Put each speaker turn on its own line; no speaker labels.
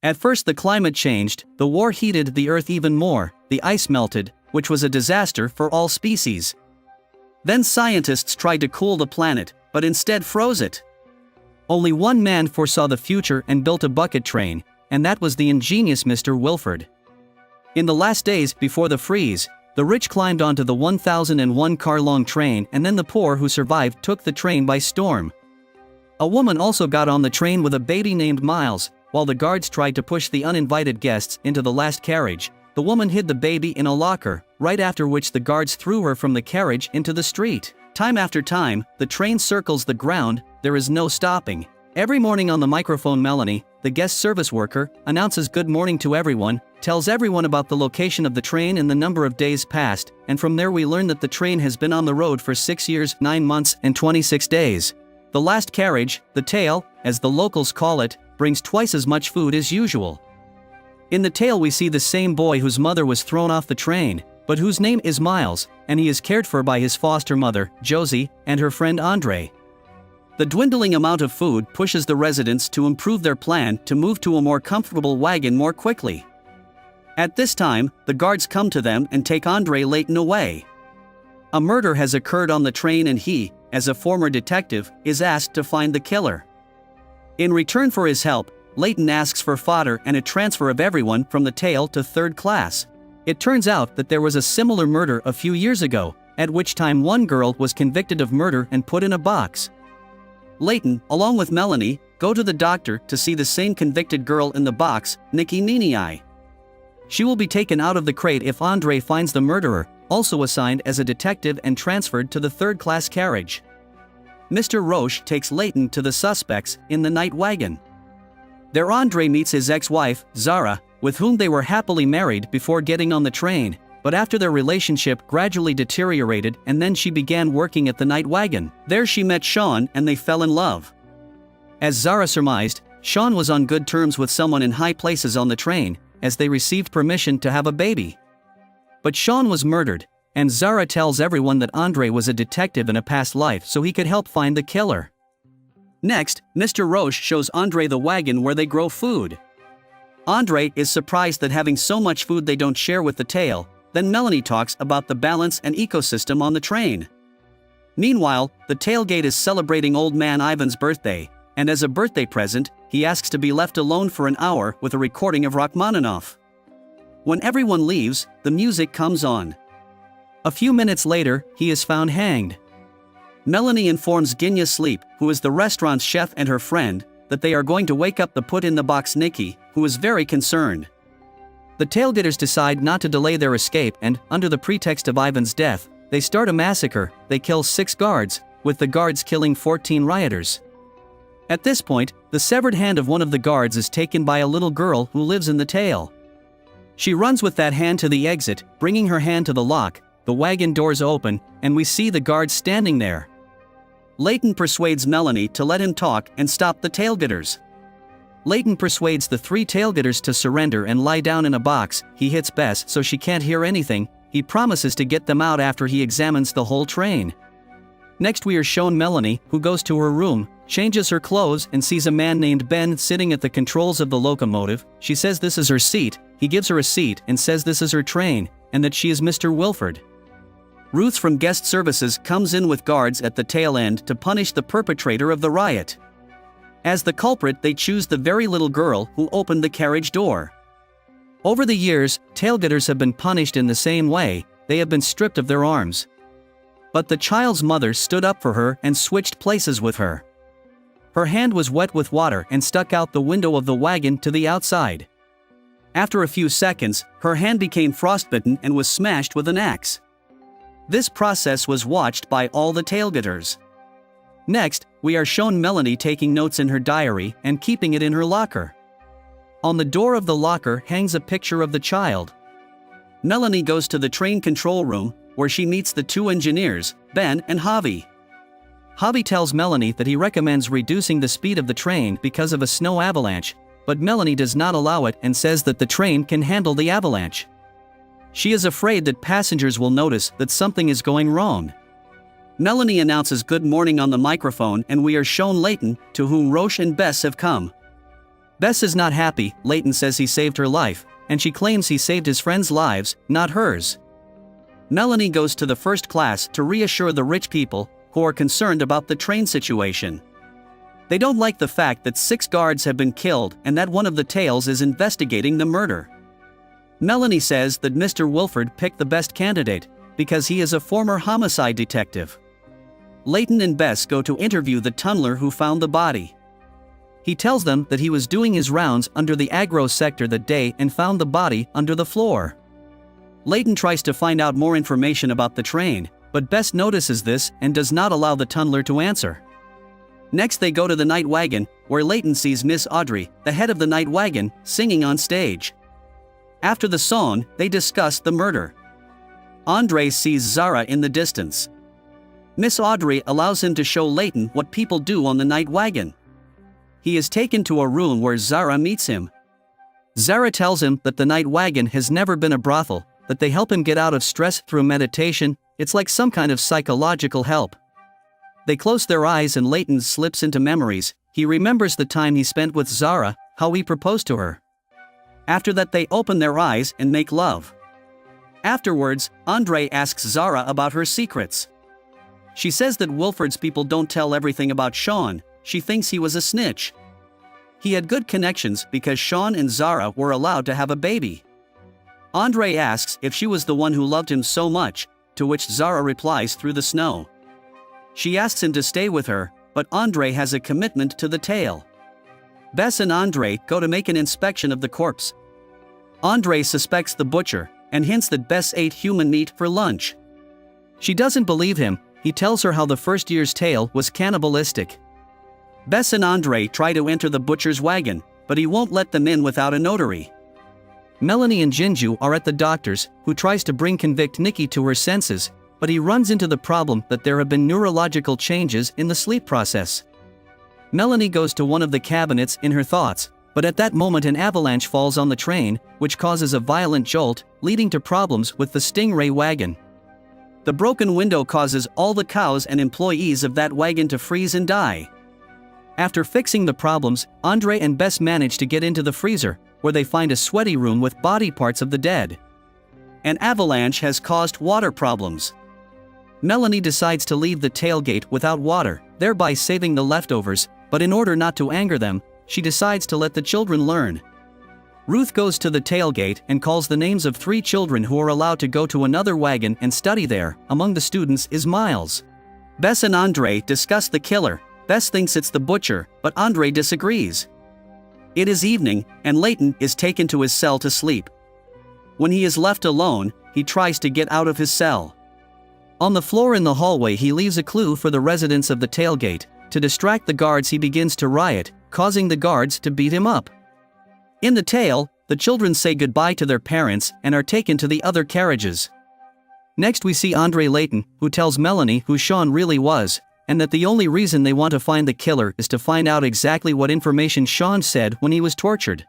At first the climate changed, the war heated the earth even more, the ice melted, which was a disaster for all species. Then scientists tried to cool the planet, but instead froze it. Only one man foresaw the future and built a bucket train, and that was the ingenious Mr. Wilford. In the last days before the freeze, the rich climbed onto the 1001 car-long train, and then the poor who survived took the train by storm. A woman also got on the train with a baby named Miles. While the guards tried to push the uninvited guests into the last carriage, the woman hid the baby in a locker, right after which the guards threw her from the carriage into the street. Time after time, the train circles the ground, there is no stopping. Every morning on the microphone Melanie, the guest service worker, announces good morning to everyone, tells everyone about the location of the train and the number of days passed, and from there we learn that the train has been on the road for 6 years, 9 months, and 26 days. The last carriage, the tail, as the locals call it, brings twice as much food as usual. In the tale we see the same boy whose mother was thrown off the train, but whose name is Miles, and he is cared for by his foster mother, Josie, and her friend Andre. The dwindling amount of food pushes the residents to improve their plan to move to a more comfortable wagon more quickly. At this time, the guards come to them and take Andre Layton away. A murder has occurred on the train and he, as a former detective, is asked to find the killer. In return for his help, Layton asks for fodder and a transfer of everyone from the tail to third class. It turns out that there was a similar murder a few years ago, at which time one girl was convicted of murder and put in a box. Layton, along with Melanie, go to the doctor to see the same convicted girl in the box, Nikki Nini. She will be taken out of the crate if Andre finds the murderer, also assigned as a detective and transferred to the third-class carriage. Mr. Roche takes Layton to the suspects in the night wagon. There Andre meets his ex-wife, Zara, with whom they were happily married before getting on the train, but after their relationship gradually deteriorated and then she began working at the night wagon. There she met Sean and they fell in love. As Zara surmised, Sean was on good terms with someone in high places on the train, as they received permission to have a baby. But Sean was murdered, and Zara tells everyone that Andre was a detective in a past life so he could help find the killer. Next, Mr. Roche shows Andre the wagon where they grow food. Andre is surprised that having so much food they don't share with the tail. Then Melanie talks about the balance and ecosystem on the train. Meanwhile, the tailgate is celebrating old man Ivan's birthday, and as a birthday present, he asks to be left alone for an hour with a recording of Rachmaninoff. When everyone leaves, the music comes on. A few minutes later, he is found hanged. Melanie informs Ginya Sleep, who is the restaurant's chef and her friend, that they are going to wake up the put-in-the-box Nikki, who is very concerned. The tailgaters decide not to delay their escape and, under the pretext of Ivan's death, they start a massacre. They kill 6 guards, with the guards killing 14 rioters. At this point, the severed hand of one of the guards is taken by a little girl who lives in the tail. She runs with that hand to the exit, bringing her hand to the lock, the wagon doors open, and we see the guards standing there. Layton persuades Melanie to let him talk and stop the tailgaters. Layton persuades the 3 tailgaters to surrender and lie down in a box. He hits Bess so she can't hear anything. He promises to get them out after he examines the whole train. Next we are shown Melanie, who goes to her room, changes her clothes and sees a man named Ben sitting at the controls of the locomotive. She says this is her seat. He gives her a seat and says this is her train, and that she is Mr. Wilford. Ruth from guest services comes in with guards at the tail end to punish the perpetrator of the riot. As the culprit they choose the very little girl who opened the carriage door. Over the years, tailgaters have been punished in the same way. They have been stripped of their arms. But the child's mother stood up for her and switched places with her. Her hand was wet with water and stuck out the window of the wagon to the outside. After a few seconds, her hand became frostbitten and was smashed with an axe. This process was watched by all the tailgaters. Next, we are shown Melanie taking notes in her diary and keeping it in her locker. On the door of the locker hangs a picture of the child. Melanie goes to the train control room, where she meets the 2 engineers, Ben and Javi. Javi tells Melanie that he recommends reducing the speed of the train because of a snow avalanche, but Melanie does not allow it and says that the train can handle the avalanche. She is afraid that passengers will notice that something is going wrong. Melanie announces good morning on the microphone and we are shown Layton, to whom Roche and Bess have come. Bess is not happy. Leighton says he saved her life, and she claims he saved his friends' lives, not hers. Melanie goes to the first class to reassure the rich people who are concerned about the train situation. They don't like the fact that 6 guards have been killed and that one of the tails is investigating the murder. Melanie says that Mr. Wilford picked the best candidate because he is a former homicide detective. Leighton and Bess go to interview the tunneler who found the body. He tells them that he was doing his rounds under the agro sector that day and found the body under the floor. Leighton tries to find out more information about the train, but Bess notices this and does not allow the tunneler to answer. Next they go to the night wagon, where Leighton sees Miss Audrey, the head of the night wagon, singing on stage. After the song, they discuss the murder. Andre sees Zara in the distance. Miss Audrey allows him to show Leighton what people do on the night wagon. He is taken to a room where Zara meets him. Zara tells him that the night wagon has never been a brothel, that they help him get out of stress through meditation. It's like some kind of psychological help. They close their eyes and Leighton slips into memories. He remembers the time he spent with Zara, how he proposed to her. After that they open their eyes and make love. Afterwards, Andre asks Zara about her secrets. She says that Wilford's people don't tell everything about Sean. She thinks he was a snitch. He had good connections because Sean and Zara were allowed to have a baby. Andre asks if she was the one who loved him so much, to which Zara replies through the snow. She asks him to stay with her, but Andre has a commitment to the tail. Bess and Andre go to make an inspection of the corpse. Andre suspects the butcher, and hints that Bess ate human meat for lunch. She doesn't believe him. He tells her how the first year's tail was cannibalistic. Bess and Andre try to enter the butcher's wagon, but he won't let them in without a notary. Melanie and Jinju are at the doctor's, who tries to bring convict Nikki to her senses, but he runs into the problem that there have been neurological changes in the sleep process. Melanie goes to one of the cabinets in her thoughts, but at that moment an avalanche falls on the train, which causes a violent jolt, leading to problems with the Stingray wagon. The broken window causes all the cows and employees of that wagon to freeze and die. After fixing the problems, Andre and Bess manage to get into the freezer, where they find a sweaty room with body parts of the dead. An avalanche has caused water problems. Melanie decides to leave the tailgate without water, thereby saving the leftovers, but in order not to anger them, she decides to let the children learn. Ruth goes to the tailgate and calls the names of 3 children who are allowed to go to another wagon and study there. Among the students is Miles. Bess and Andre discuss the killer. Bess thinks it's the butcher, but Andre disagrees. It is evening, and Leighton is taken to his cell to sleep. When he is left alone, he tries to get out of his cell. On the floor in the hallway he leaves a clue for the residents of the tailgate. To distract the guards he begins to riot, causing the guards to beat him up. In the tail, the children say goodbye to their parents and are taken to the other carriages. Next we see Andre Leighton, who tells Melanie who Sean really was, and that the only reason they want to find the killer is to find out exactly what information Sean said when he was tortured.